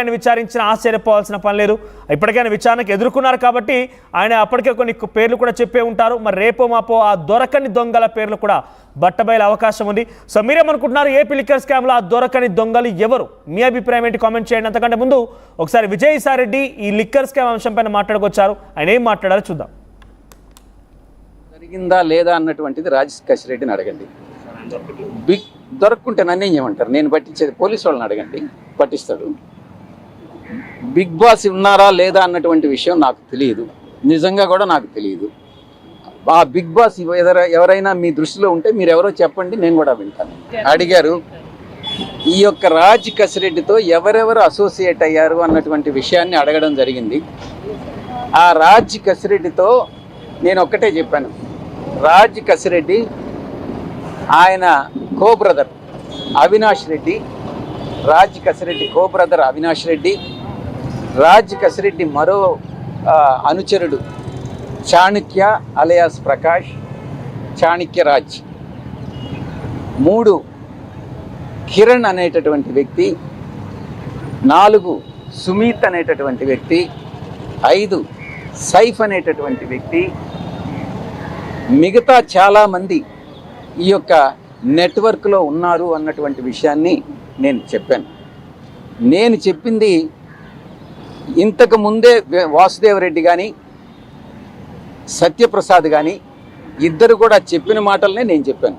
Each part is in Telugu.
అని విచారించిన ఆశ్చర్యపోవాల్సిన పని లేదు. ఇప్పటికైనా విచారణకు ఎదుర్కొన్నారు కాబట్టి ఆయన అప్పటికే కొన్ని పేర్లు కూడా చెప్పే ఉంటారు. మరి రేపో మాపో ఆ దొరకని దొంగల పేర్లు కూడా బట్టబయలు అవకాశం ఉంది. సో మీరేమనుకుంటున్నారు? ఏపీ లిక్కర్ స్కామ్లో ఆ దొరకని దొంగలు ఎవరు? మీ అభిప్రాయం ఏంటి? కామెంట్ చేయండి. అంతకంటే ముందు ఒకసారి విజయసాయిరెడ్డి ఈ లిక్కర్ స్కామ్ అంశం పైన మాట్లాడుకొచ్చారు. ఆయన ఏం మాట్లాడారో చూద్దాం. జరిగిందా లేదా అన్నటువంటిది రాజశేఖర్ రెడ్డిని అడగండి. దొరక్కుంటే నన్ను ఏం చేయమంటారు? నేను పట్టించేది పోలీసు వాళ్ళని అడగండి, పట్టిస్తాడు. బిగ్ బాస్ ఉన్నారా లేదా అన్నటువంటి విషయం నాకు తెలియదు, నిజంగా కూడా నాకు తెలియదు. ఆ బిగ్ బాస్ ఎవరైనా మీ దృష్టిలో ఉంటే మీరు ఎవరో చెప్పండి, నేను కూడా వింటాను. అడిగారు ఈ యొక్క రాజ్ కసిరెడ్డితో ఎవరెవరు అసోసియేట్ అయ్యారు అన్నటువంటి విషయాన్ని అడగడం జరిగింది. ఆ రాజ్ కసిరెడ్డితో నేను ఒక్కటే చెప్పాను, రాజ్ కసిరెడ్డి ఆయన కో brother Avinash Reddy, Raj Kasireddy co brother Avinash Reddy, Raj Kasireddy మరో అనుచరుడు చాణక్య అలియాస్ ప్రకాష్, చాణక్య రాజ్, 3 కిరణ్ అనేటటువంటి వ్యక్తి, 4 సుమీత్ అనేటటువంటి వ్యక్తి, 5 సైఫ్ అనేటటువంటి వ్యక్తి, మిగతా చాలామంది ఈ యొక్క నెట్వర్క్లో ఉన్నారు అన్నటువంటి విషయాన్ని నేను చెప్పాను. నేను చెప్పింది ఇంతకు ముందే వాసుదేవరెడ్డి కానీ సత్యప్రసాద్ కానీ ఇద్దరు కూడా చెప్పిన మాటలనే నేను చెప్పాను.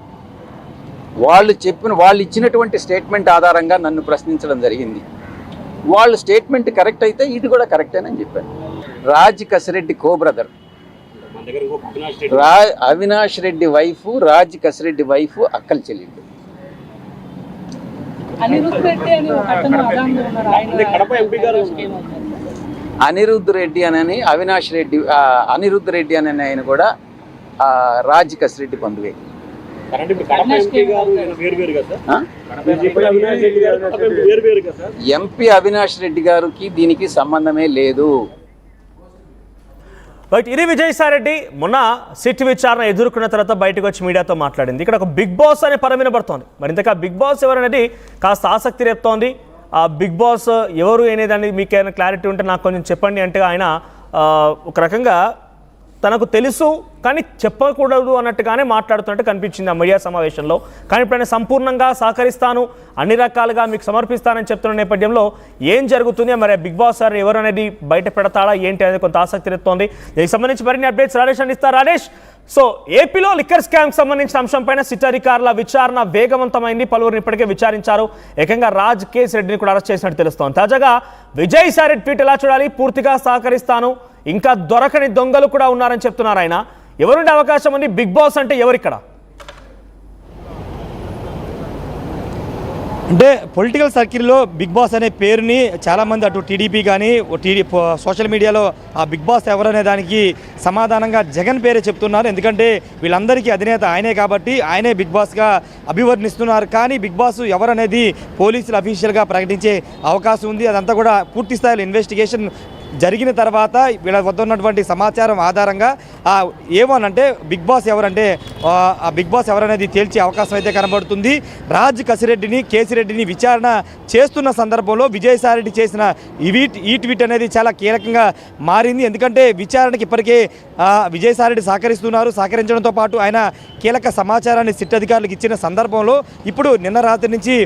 వాళ్ళు ఇచ్చినటువంటి స్టేట్మెంట్ ఆధారంగా నన్ను ప్రశ్నించడం జరిగింది. వాళ్ళు స్టేట్మెంట్ కరెక్ట్ అయితే ఇది కూడా కరెక్టేనని చెప్పాను. Raj Kasireddy co brother Avinash Reddy wife, Raj Kasireddy wife అక్కల చెల్లెళ్ళు. అనిరుద్ధ్ రెడ్డి అని అవినాష్ రెడ్డి, అనిరుద్ధ్ రెడ్డి అని ఆయన కూడా రాజ్ కసిరెడ్డి బంధువే. ఎంపీ అవినాష్ రెడ్డి గారికి దీనికి సంబంధమే లేదు. బట్ ఇది విజయసాయిరెడ్డి మొన్న సిట్ విచారణ ఎదుర్కొన్న తర్వాత బయటకు వచ్చి మీడియాతో మాట్లాడింది. ఇక్కడ ఒక బిగ్ బాస్ అనే పదం వినబడుతోంది. మరి ఇంతకా బిగ్ బాస్ ఎవరనేది కాస్త ఆసక్తి రేపుతోంది. ఆ బిగ్ బాస్ ఎవరు అనేదాన్ని మీకు ఏమైనా క్లారిటీ ఉంటే నాకు కొంచెం చెప్పండి అంటే ఆయన ఒక రకంగా తనకు తెలుసు కానీ చెప్పకూడదు అన్నట్టుగానే మాట్లాడుతున్నట్టు కనిపించింది ఆ మీడియా సమావేశంలో. కానీ ఇప్పుడు ఆయన సంపూర్ణంగా సహకరిస్తాను, అన్ని రకాలుగా మీకు సమర్పిస్తానని చెప్తున్న నేపథ్యంలో ఏం జరుగుతుంది, మరి బిగ్ బాస్ సార్ ఎవరు అనేది బయట పెడతాడా ఏంటి అనేది కొంత ఆసక్తి ఎత్తుంది. దీనికి సంబంధించి మరిన్ని అప్డేట్స్ రాజేష్ అందిస్తారు. రాజేష్, సో ఏపీలో లిక్కర్ స్కామ్కి సంబంధించిన అంశంపైన సిట్ అధికారుల విచారణ వేగవంతమైంది. పలువురిని ఇప్పటికే విచారించారు. ఏకంగా రాజ్ కేస్ రెడ్డిని కూడా అరెస్ట్ చేసినట్టు తెలుస్తోంది. తాజాగా విజయసాయిరెడ్డి ట్వీట్ ఎలా చూడాలి? పూర్తిగా సహకరిస్తాను, ఇంకా దొరకని దొంగలు కూడా ఉన్నారని చెప్తున్నారు ఆయన. ఎవరుండే అవకాశం ఉంది? బిగ్ బాస్ అంటే ఎవరిక్కడ? అంటే పొలిటికల్ సర్కిల్లో బిగ్ బాస్ అనే పేరుని చాలామంది అటు టీడీపీ కానీ సోషల్ మీడియాలో ఆ బిగ్ బాస్ ఎవరనే దానికి సమాధానంగా జగన్ పేరే చెప్తున్నారు. ఎందుకంటే వీళ్ళందరికీ అధినేత ఆయనే కాబట్టి ఆయనే బిగ్ బాస్గా అభివర్ణిస్తున్నారు. కానీ బిగ్ బాస్ ఎవరనేది పోలీసులు అఫీషియల్గా ప్రకటించే అవకాశం ఉంది. అదంతా కూడా పూర్తి స్థాయిలో ఇన్వెస్టిగేషన్ జరిగిన తర్వాత వీళ్ళ వద్ద ఉన్నటువంటి సమాచారం ఆధారంగా ఏమనంటే బిగ్ బాస్ ఎవరంటే ఆ బిగ్ బాస్ ఎవరనేది తేల్చే అవకాశం అయితే కనబడుతుంది. రాజ్ కసిరెడ్డిని, కేసిరెడ్డిని విచారణ చేస్తున్న సందర్భంలో విజయసాయిరెడ్డి చేసిన ఈ ట్వీట్ అనేది చాలా కీలకంగా మారింది. ఎందుకంటే విచారణకి ఇప్పటికే విజయసాయిరెడ్డి సహకరించడంతో పాటు ఆయన కీలక సమాచారాన్ని సిట్ అధికారులకు ఇచ్చిన సందర్భంలో ఇప్పుడు నిన్న రాత్రి నుంచి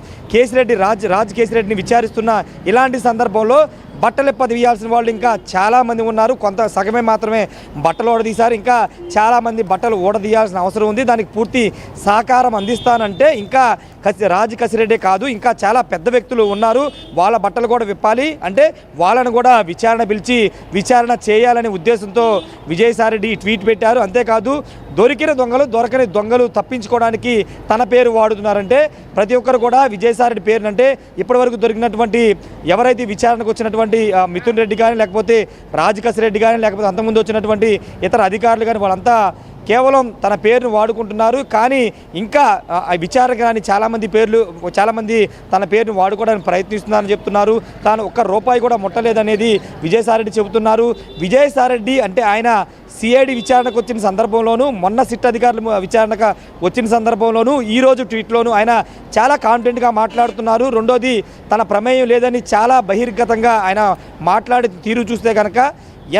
రాజ్ కేసిరెడ్డిని విచారిస్తున్న ఇలాంటి సందర్భంలో బట్టలెప్ప తీయాల్సిన వాళ్ళు ఇంకా చాలామంది ఉన్నారు. కొంత సగమే మాత్రమే బట్టలు ఊడదీశారు. ఇంకా చాలామంది బట్టలు ఊడదీయాల్సిన అవసరం ఉంది. దానికి పూర్తి సహకారం అందిస్తానంటే ఇంకా రాజ్ కసిరెడ్డే కాదు, ఇంకా చాలా పెద్ద వ్యక్తులు ఉన్నారు. వాళ్ళ బట్టలు కూడా విప్పాలి అంటే వాళ్ళను కూడా పిలిచి విచారణ చేయాలనే ఉద్దేశంతో విజయసాయిరెడ్డి ట్వీట్ పెట్టారు. అంతేకాదు దొరకని దొంగలు తప్పించుకోవడానికి తన పేరు వాడుతున్నారంటే ప్రతి ఒక్కరు కూడా విజయసాయిరెడ్డి పేరునంటే ఇప్పటివరకు దొరికినటువంటి ఎవరైతే విచారణకు వచ్చినటువంటి మిథున్ రెడ్డి కానీ లేకపోతే రాజ్ కసిరెడ్డి కానీ లేకపోతే అంతకుముందు వచ్చినటువంటి ఇతర అధికారులు కానీ వాళ్ళంతా కేవలం తన పేరును వాడుకుంటున్నారు. కానీ ఇంకా విచారణ కానీ చాలామంది తన పేరును వాడుకోవడానికి ప్రయత్నిస్తున్నారని చెప్తున్నారు. తాను ఒక్క రూపాయి కూడా ముట్టలేదనేది విజయసాయిరెడ్డి చెబుతున్నారు. విజయసాయిరెడ్డి అంటే ఆయన సిఐడి విచారణకు వచ్చిన సందర్భంలోనూ, మొన్న సిట్ అధికారులు విచారణకు వచ్చిన సందర్భంలోనూ, ఈరోజు ట్వీట్లోనూ ఆయన చాలా కాన్ఫిడెంట్గా మాట్లాడుతున్నారు. రెండోది తన ప్రమేయం లేదని చాలా బహిర్గతంగా ఆయన మాట్లాడే తీరు చూస్తే కనుక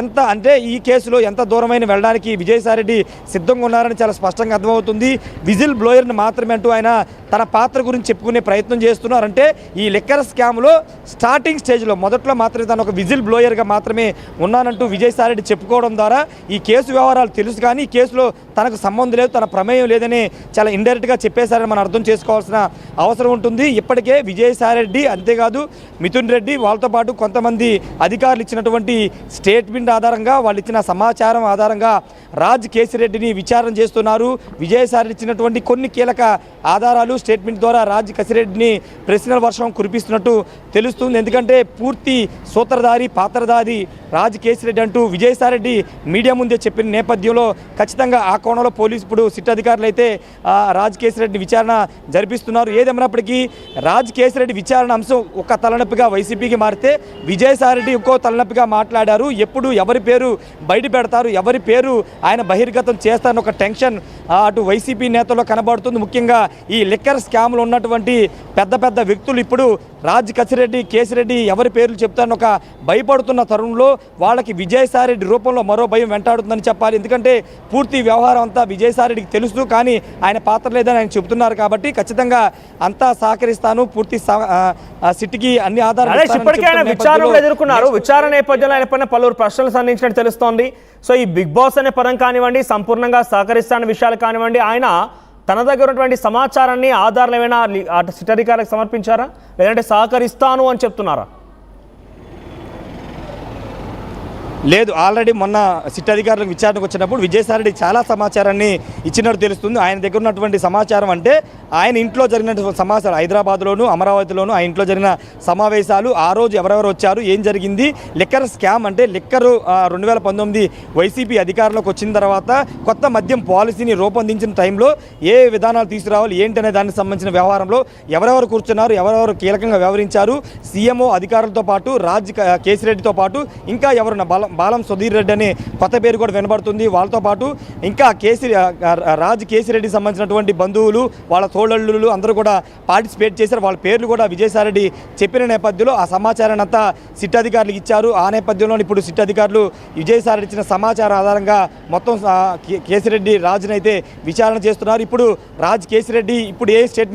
ఎంత అంటే ఈ కేసులో ఎంత దూరమైన వెళ్ళడానికి విజయసాయిరెడ్డి సిద్ధంగా ఉన్నారని చాలా స్పష్టంగా అర్థమవుతుంది. విజిల్ బ్లోయర్ని మాత్రమే అంటూ ఆయన తన పాత్ర గురించి చెప్పుకునే ప్రయత్నం చేస్తున్నారంటే ఈ లిక్కర్ స్కామ్లో స్టార్టింగ్ స్టేజ్లో మొదట్లో మాత్రమే తను ఒక విజిల్ బ్లోయర్గా మాత్రమే ఉన్నానంటూ విజయసాయిరెడ్డి చెప్పుకోవడం ద్వారా ఈ కేసు వ్యవహారాలు తెలుసు, కానీ ఈ కేసులో తనకు సంబంధం లేదు, తన ప్రమేయం లేదని చాలా ఇండైరెక్ట్గా చెప్పేశారని మనం అర్థం చేసుకోవాల్సిన అవసరం ఉంటుంది. ఇప్పటికే విజయసాయిరెడ్డి అంతేకాదు మిథున్ రెడ్డి వాళ్ళతో పాటు కొంతమంది అధికారులు ఇచ్చినటువంటి స్టేట్మెంట్ ఆధారంగా, వాళ్ళు ఇచ్చిన సమాచారం ఆధారంగా రాజ్ కేసిరెడ్డిని విచారణ చేస్తున్నారు. విజయసాయిరెడ్డి ఇచ్చినటువంటి కొన్ని కీలక ఆధారాలు స్టేట్మెంట్ ద్వారా రాజ్ కేసిరెడ్డిని ప్రశ్నల వర్షం కురిపిస్తున్నట్టు తెలుస్తుంది. ఎందుకంటే పూర్తి సూత్రధారి పాత్రధారి రాజ్ కేసిరెడ్డి అంటూ విజయసాయిరెడ్డి మీడియా ముందే చెప్పిన నేపథ్యంలో ఖచ్చితంగా ఆ కోణంలో పోలీసు ఇప్పుడు సిట్ అధికారులు అయితే రాజ్ కేసిరెడ్డి విచారణ జరిపిస్తున్నారు. ఏదేమైనప్పటికీ రాజ్ కేసిరెడ్డి విచారణ అంశం ఒక తలనొప్పిగా వైసీపీకి మారితే విజయసాయిరెడ్డి ఇంకో తలనొప్పిగా మాట్లాడారు. ఎప్పుడు ఎవరి పేరు బయట పెడతారు, ఎవరి పేరు ఆయన బహిర్గతం చేస్తారని ఒక టెన్షన్ అటు వైసీపీ నేతల్లో కనబడుతుంది. ముఖ్యంగా ఈ లిక్కర్ స్కామ్లో ఉన్నటువంటి పెద్ద పెద్ద వ్యక్తులు ఇప్పుడు రాజ్ కేసిరెడ్డి ఎవరి పేర్లు చెప్తారని ఒక భయపడుతున్న తరుణంలో వాళ్ళకి విజయసాయిరెడ్డి రూపంలో మరో భయం వెంటాడుతుందని చెప్పాలి. ఎందుకంటే పూర్తి వ్యవహారం అంతా విజయసాయిరెడ్డికి తెలుసు, కానీ ఆయన పాత్ర లేదని ఆయన చెబుతున్నారు. కాబట్టి ఖచ్చితంగా అంతా సహకరిస్తాను, పూర్తి సిట్కి అన్ని ఆధారాలు ఎదుర్కొన్నారు. విచారణ నేపథ్యంలో ఆయన పైన పలువురు ప్రశ్నలు సంధించినట్టు తెలుస్తోంది. సో ఈ బిగ్ బాస్ అనే పదం కానివ్వండి, సంపూర్ణంగా సహకరిస్తాన విషయాలు కానివ్వండి, ఆయన తన దగ్గర ఉన్నటువంటి సమాచారాన్ని ఆధారాలు ఏమైనా అటు సిట్ అధికారులకు సమర్పించారా, లేదంటే సహకరిస్తాను అని చెప్తున్నారా? లేదు, ఆల్రెడీ మొన్న సిట్ అధికారులకు విచారణకు వచ్చినప్పుడు విజయసాయిరెడ్డి చాలా సమాచారాన్ని ఇచ్చినట్టు తెలుస్తుంది. ఆయన దగ్గర ఉన్నటువంటి సమాచారం అంటే ఆయన ఇంట్లో జరిగినటువంటి సమాచారం, హైదరాబాద్లోను అమరావతిలోను ఆయన ఇంట్లో జరిగిన సమావేశాలు, ఆ రోజు ఎవరెవరు వచ్చారు, ఏం జరిగింది, లిక్కర్ స్కామ్ అంటే లిక్కరు 2019 వైసీపీ అధికారంలోకి వచ్చిన తర్వాత కొత్త మద్యం పాలసీని రూపొందించిన టైంలో ఏ విధానాలు తీసుకురావాలి ఏంటనే దానికి సంబంధించిన వ్యవహారంలో ఎవరెవరు కూర్చున్నారు, ఎవరెవరు కీలకంగా వ్యవహరించారు, సీఎంఓ అధికారులతో పాటు రాజ్ కేసిరెడ్డితో పాటు ఇంకా ఎవరున్న బాలం సుధీర్ రెడ్డి అనే కొత్త పేరు కూడా వినబడుతుంది. వాళ్ళతో పాటు ఇంకా రాజ్ కేసిరెడ్డికి సంబంధించినటువంటి బంధువులు, వాళ్ళ తోడళ్ళు అందరూ కూడా పార్టిసిపేట్ చేశారు. వాళ్ళ పేర్లు కూడా విజయసాయిరెడ్డి చెప్పిన నేపథ్యంలో ఆ సమాచారాన్ని అంతా సిట్ అధికారులకు ఇచ్చారు. ఆ నేపథ్యంలో ఇప్పుడు సిట్ అధికారులు విజయసాయిరెడ్డి ఇచ్చిన సమాచారం ఆధారంగా మొత్తం కేసిరెడ్డి రాజునైతే విచారణ చేస్తున్నారు. ఇప్పుడు రాజ్ కేసిరెడ్డి ఇప్పుడు ఏ స్టేట్మెంట్